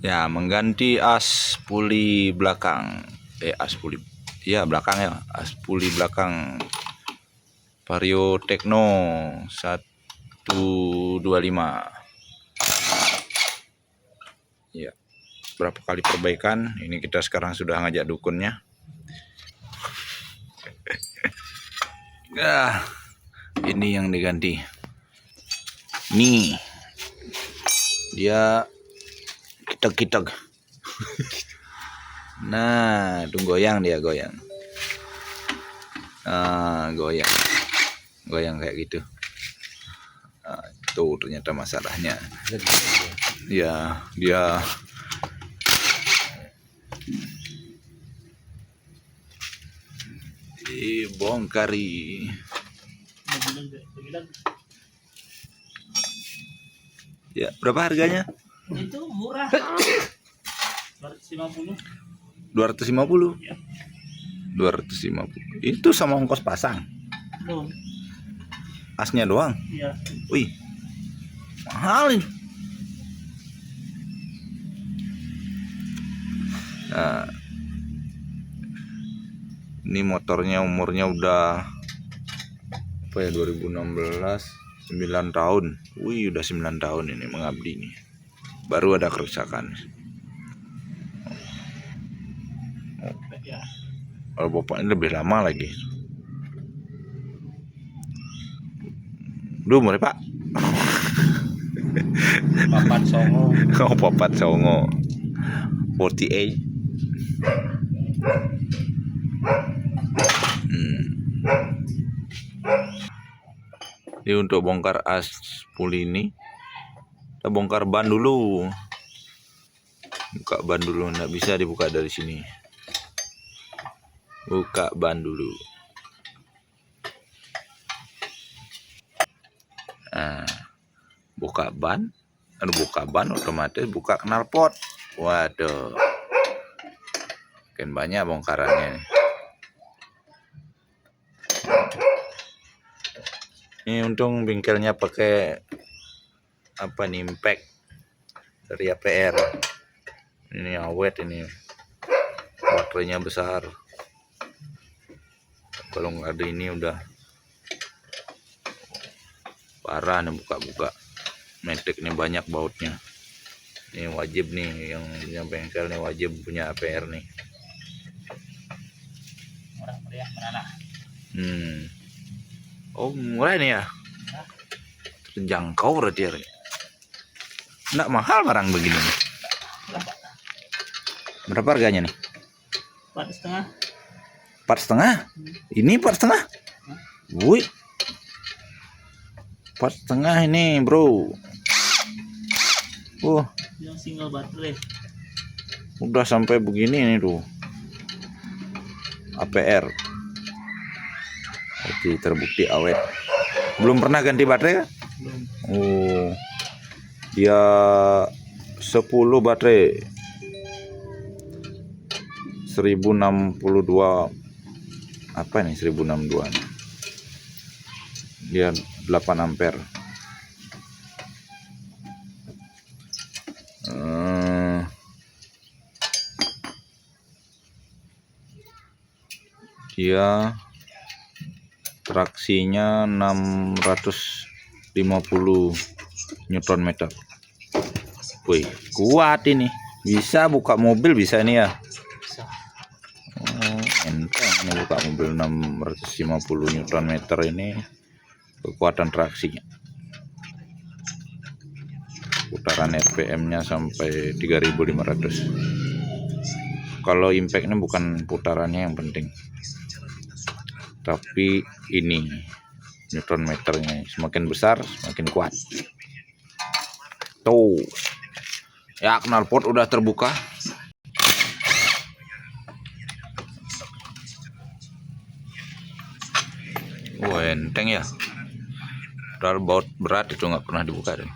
Ya, mengganti as puli belakang. As puli. Ya, belakang ya. As puli belakang Vario Tekno 125. Ya. Berapa kali perbaikan? Ini kita sekarang sudah ngajak dukunnya. Ini yang diganti. Nih. Dia kitek-kitek. Nah, itu goyang dia, goyang. Goyang. Goyang kayak gitu. Tuh ternyata masalahnya. Ya, dia dibongkari. Ya, berapa harganya? Itu murah. 250. 250. Ya. 250. Itu sama ongkos pasang. Belum. Asnya doang. Iya. Wih. Mahal ini. Nah, ini motornya umurnya udah apa ya, 2016, 9 tahun. Wih, udah 9 tahun ini mengabdi nih. Baru ada kerusakan. Ya. Kalau bapaknya lebih lama lagi. Duh, mulai Pak. Papat Songo. Oh, Papat Songo 48. Ini untuk bongkar as puli ini, kita bongkar ban dulu. Buka ban dulu, nggak bisa dibuka dari sini. Buka ban dulu. Nah, buka ban, otomatis buka knalpot. Waduh, makin banyak bongkarannya. Ini untung bengkelnya pakai apa nih, impact dari APR. Ini awet, ini baterainya besar. Kalau nggak ada ini udah parah nih, buka-buka. Matic ini banyak bautnya. Ini wajib nih, yang punya bengkel nih wajib punya APR nih. Murah meriah menanah. Oh, murah nih ya. Terjangkau berarti ya. Nggak mahal barang begini nih. Berapa harganya nih? 4,5. 4,5? Ini 4,5? Wih, 4,5 ini bro. Yang single baterai. Udah sampai begini nih tuh. APR. Oke, terbukti awet. Belum pernah ganti baterai kan? Belum. Oh, dia 10 baterai 1062. Apa nih 1062 nih? Dia 8 ampere. Dia traksinya 650 Newton meter. Wih, kuat ini. Bisa buka mobil, bisa ini ya. Bisa. Oh, enteng ini buka mobil 650 Newton meter ini. Kekuatan traksinya. Putaran RPM-nya sampai 3500. Kalau impact-nya bukan putarannya yang penting, tapi ini Newton meternya semakin besar semakin kuat. Tuh ya, knalpot udah terbuka. Wah, enteng ya. Padahal baut berat itu nggak pernah dibuka deh.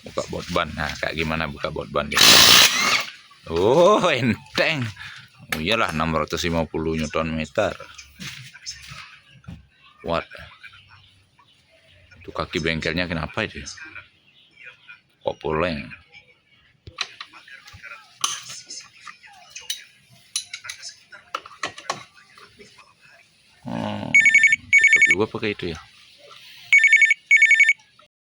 Buka baut ban. Nah, kayak gimana buka baut ban gitu. Oh, enteng. Oh iyalah, 650 Newton meter. Kuat. kaki bengkelnya kenapa itu ya? Kok boleh? Oh, tetap juga pakai itu ya.